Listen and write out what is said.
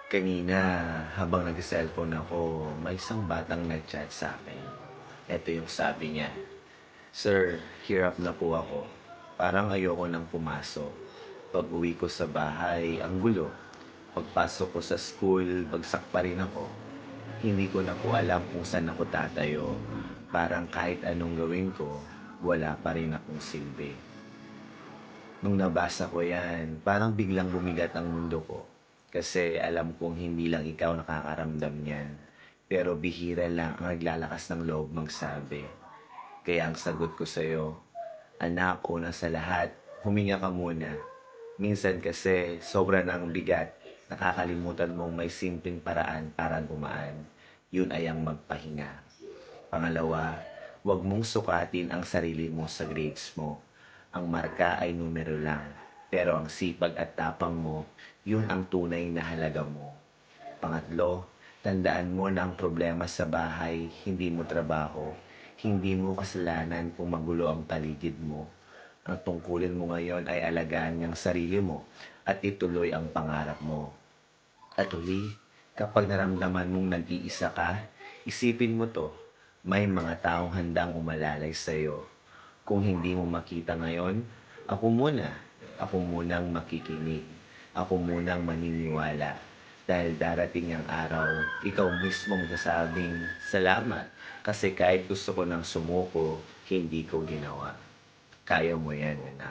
Kanina, habang nag-cellphone ako, may isang batang nag-chat sa akin. Ito yung sabi niya, "Sir, hirap na po ako. Parang ayoko nang pumasok. Pag-uwi ko sa bahay, ang gulo. Pagpasok ko sa school, bagsak pa rin ako. Hindi ko na po alam kung saan ako tatayo. Parang kahit anong gawin ko, wala pa rin akong silbi." Nung nabasa ko yan, parang biglang bumigat ang mundo ko. Kasi alam kong hindi lang ikaw nakakaramdam niyan. Pero bihira lang ang naglalakas ng loob magsabi. Kaya ang sagot ko sa'yo, anak, una sa lahat, huminga ka muna. Minsan kasi sobra ng bigat, nakakalimutan mong may simpleng paraan para gumaan. Yun ay ang magpahinga. Pangalawa, huwag mong sukatin ang sarili mo sa grades mo. Ang marka ay numero lang, pero ang sipag at tapang mo, yun ang tunay na halaga mo. Pangatlo, tandaan mo na ang problema sa bahay, hindi mo trabaho. Hindi mo kasalanan kung magulo ang paligid mo. Ang tungkulin mo ngayon ay alagaan ang sarili mo at ituloy ang pangarap mo. At huli, kapag naramdaman mong nag-iisa ka, isipin mo to, may mga taong handang umalalay sa'yo. Kung hindi mo makita ngayon, ako muna. Ako munang makikinig. Ako munang maniniwala. Dahil darating ang araw, ikaw mismo magsasabing, salamat. Kasi kahit gusto ko nang sumuko, hindi ko ginawa. Kaya mo yan, anak.